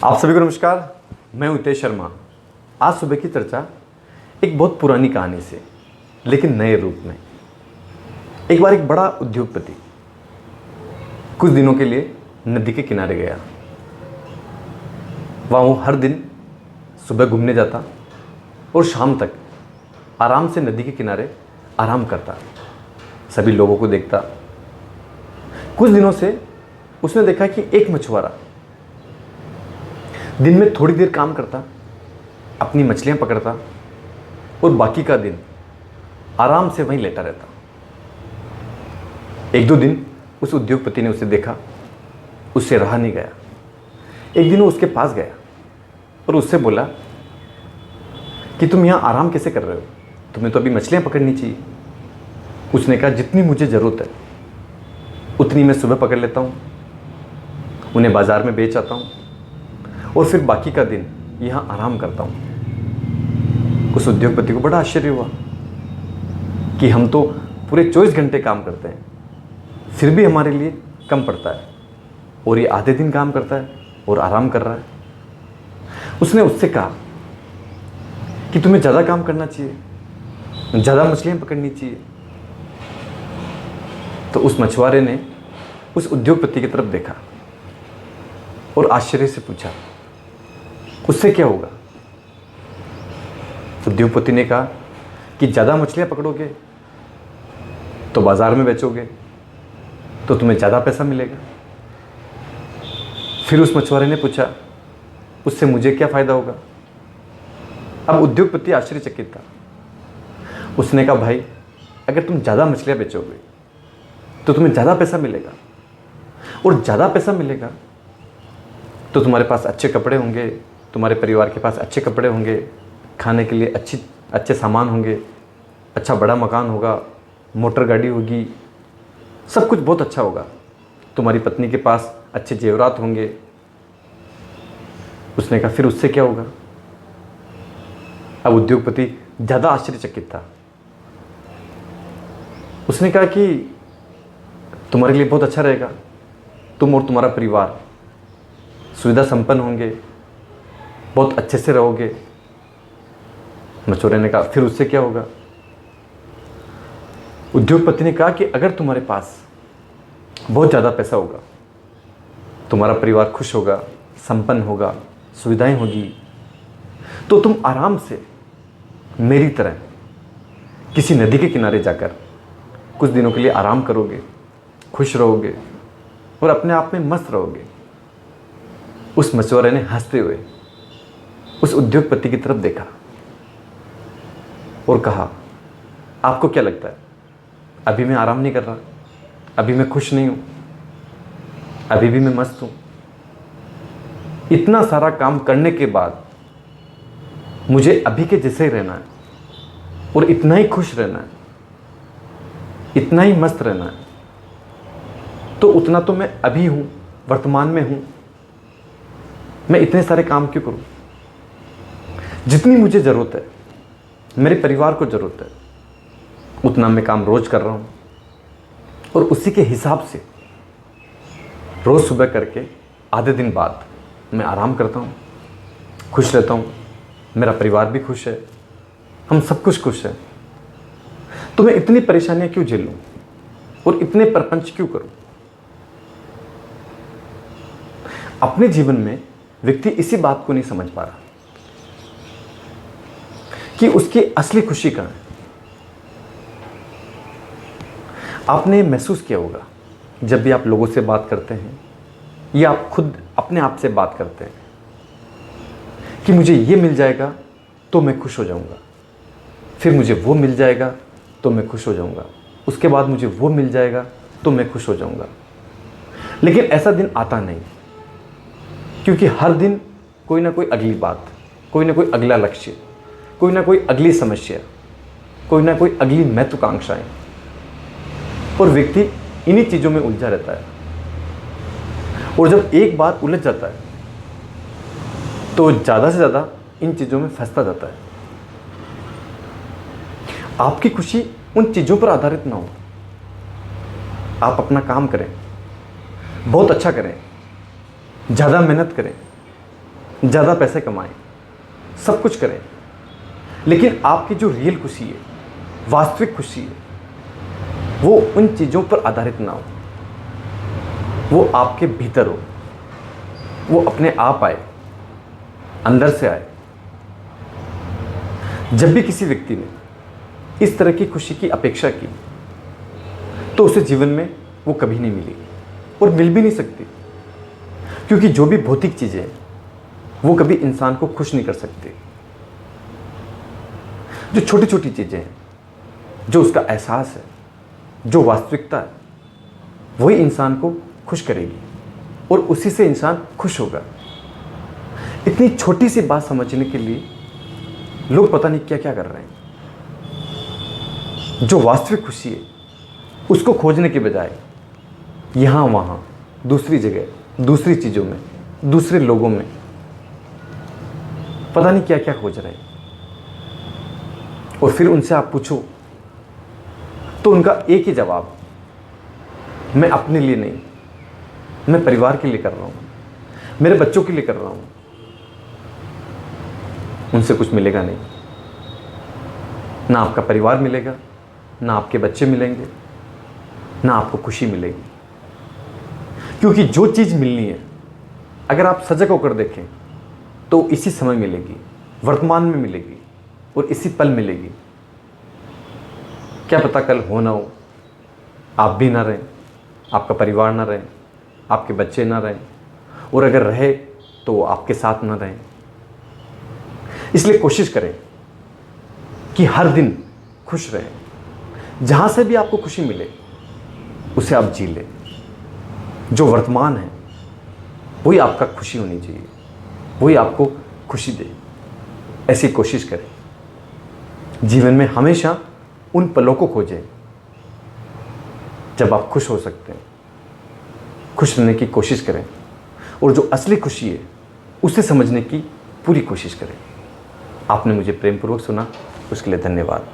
आप सभी को नमस्कार। मैं हूं हितेश शर्मा। आज सुबह की चर्चा एक बहुत पुरानी कहानी से, लेकिन नए रूप में। एक बार एक बड़ा उद्योगपति कुछ दिनों के लिए नदी के किनारे गया। वहाँ वो हर दिन सुबह घूमने जाता और शाम तक आराम से नदी के किनारे आराम करता, सभी लोगों को देखता। कुछ दिनों से उसने देखा कि एक मछुआरा दिन में थोड़ी देर काम करता, अपनी मछलियां पकड़ता और बाकी का दिन आराम से वहीं लेटा रहता। एक दो दिन उस उद्योगपति ने उसे देखा, उससे रहा नहीं गया। एक दिन वो उसके पास गया और उससे बोला कि तुम यहाँ आराम कैसे कर रहे हो, तुम्हें तो अभी मछलियां पकड़नी चाहिए। उसने कहा जितनी मुझे ज़रूरत है उतनी मैं सुबह पकड़ लेता हूँ, उन्हें बाज़ार में बेच आता हूँ और फिर बाकी का दिन यहाँ आराम करता हूँ। उस उद्योगपति को बड़ा आश्चर्य हुआ कि हम तो पूरे 24 घंटे काम करते हैं, फिर भी हमारे लिए कम पड़ता है, और ये आधे दिन काम करता है और आराम कर रहा है। उसने उससे कहा कि तुम्हें ज़्यादा काम करना चाहिए, ज़्यादा मछलियाँ पकड़नी चाहिए। तो उस मछुआरे ने उस उद्योगपति की तरफ देखा और आश्चर्य से पूछा, उससे क्या होगा? उद्योगपति ने कहा कि ज़्यादा मछलियाँ पकड़ोगे तो बाज़ार में बेचोगे तो तुम्हें ज़्यादा पैसा मिलेगा। फिर उस मछुआरे ने पूछा, उससे मुझे क्या फ़ायदा होगा? अब उद्योगपति आश्चर्यचकित था। उसने कहा, भाई अगर तुम ज़्यादा मछलियाँ बेचोगे तो तुम्हें ज़्यादा पैसा मिलेगा, और ज़्यादा पैसा मिलेगा तो तुम्हारे पास अच्छे कपड़े होंगे, तुम्हारे परिवार के पास अच्छे कपड़े होंगे, खाने के लिए अच्छे सामान होंगे, अच्छा बड़ा मकान होगा, मोटर गाड़ी होगी, सब कुछ बहुत अच्छा होगा। तुम्हारी पत्नी के पास अच्छे जेवरात होंगे। उसने कहा फिर उससे क्या होगा? अब उद्योगपति ज़्यादा आश्चर्यचकित था। उसने कहा कि तुम्हारे लिए बहुत अच्छा रहेगा, तुम और तुम्हारा परिवार सुविधा संपन्न होंगे, बहुत अच्छे से रहोगे। मछुआरे ने कहा फिर उससे क्या होगा? उद्योगपति ने कहा कि अगर तुम्हारे पास बहुत ज़्यादा पैसा होगा, तुम्हारा परिवार खुश होगा, संपन्न होगा, सुविधाएं होगी, तो तुम आराम से मेरी तरह किसी नदी के किनारे जाकर कुछ दिनों के लिए आराम करोगे, खुश रहोगे और अपने आप में मस्त रहोगे। उस मछुआरे ने हंसते हुए उस उद्योगपति की तरफ देखा और कहा, आपको क्या लगता है, अभी मैं आराम नहीं कर रहा? अभी मैं खुश नहीं हूं? अभी भी मैं मस्त हूं? इतना सारा काम करने के बाद मुझे अभी के जैसे ही रहना है और इतना ही खुश रहना है, इतना ही मस्त रहना है, तो उतना तो मैं अभी हूं, वर्तमान में हूं। मैं इतने सारे काम क्यों करूं? जितनी मुझे ज़रूरत है, मेरे परिवार को ज़रूरत है, उतना मैं काम रोज़ कर रहा हूँ, और उसी के हिसाब से रोज़ सुबह करके आधे दिन बाद मैं आराम करता हूँ, खुश रहता हूँ, मेरा परिवार भी खुश है, हम सब कुछ खुश हैं। तो मैं इतनी परेशानियाँ क्यों झेलूँ और इतने प्रपंच क्यों करूँ? अपने जीवन में व्यक्ति इसी बात को नहीं समझ पा रहा कि उसकी असली खुशी कहाँ है। आपने महसूस किया होगा जब भी आप लोगों से बात करते हैं या आप खुद अपने आप से बात करते हैं कि मुझे ये मिल जाएगा तो मैं खुश हो जाऊंगा, फिर मुझे वो मिल जाएगा तो मैं खुश हो जाऊंगा, उसके बाद मुझे वो मिल जाएगा तो मैं खुश हो जाऊंगा। लेकिन ऐसा दिन आता नहीं, क्योंकि हर दिन कोई ना कोई अगली बात, कोई ना कोई अगला लक्ष्य, कोई ना कोई अगली समस्या, कोई ना कोई अगली महत्वाकांक्षाएं, और व्यक्ति इन्हीं चीज़ों में उलझा रहता है। और जब एक बार उलझ जाता है तो ज़्यादा से ज़्यादा इन चीज़ों में फंसता जाता है। आपकी खुशी उन चीज़ों पर आधारित ना हो। आप अपना काम करें, बहुत अच्छा करें, ज़्यादा मेहनत करें, ज़्यादा पैसे कमाएं, सब कुछ करें, लेकिन आपकी जो रियल खुशी है, वास्तविक खुशी है, वो उन चीज़ों पर आधारित ना हो, वो आपके भीतर हो, वो अपने आप आए, अंदर से आए। जब भी किसी व्यक्ति ने इस तरह की खुशी की अपेक्षा की तो उसे जीवन में वो कभी नहीं मिली और मिल भी नहीं सकती, क्योंकि जो भी भौतिक चीज़ें हैं वो कभी इंसान को खुश नहीं कर सकती। जो छोटी छोटी चीज़ें हैं, जो उसका एहसास है, जो वास्तविकता है, वही इंसान को खुश करेगी और उसी से इंसान खुश होगा। इतनी छोटी सी बात समझने के लिए लोग पता नहीं क्या क्या कर रहे हैं। जो वास्तविक खुशी है उसको खोजने के बजाय यहाँ वहाँ, दूसरी जगह, दूसरी चीज़ों में, दूसरे लोगों में पता नहीं क्या क्या खोज रहे हैं। और फिर उनसे आप पूछो तो उनका एक ही जवाब, मैं अपने लिए नहीं, मैं परिवार के लिए कर रहा हूँ, मेरे बच्चों के लिए कर रहा हूँ। उनसे कुछ मिलेगा नहीं, ना आपका परिवार मिलेगा, ना आपके बच्चे मिलेंगे, ना आपको खुशी मिलेगी। क्योंकि जो चीज़ मिलनी है, अगर आप सजग होकर देखें तो इसी समय मिलेगी, वर्तमान में मिलेगी और इसी पल मिलेगी। क्या पता कल हो ना हो, आप भी ना रहें, आपका परिवार ना रहे, आपके बच्चे ना रहें, और अगर रहे तो आपके साथ ना रहें। इसलिए कोशिश करें कि हर दिन खुश रहें। जहाँ से भी आपको खुशी मिले उसे आप जी लें। जो वर्तमान है वही आपका खुशी होनी चाहिए, वही आपको खुशी दे। ऐसी कोशिश करें। जीवन में हमेशा उन पलों को खोजें जब आप खुश हो सकते हैं। खुश रहने की कोशिश करें और जो असली खुशी है उसे समझने की पूरी कोशिश करें। आपने मुझे प्रेमपूर्वक सुना, उसके लिए धन्यवाद।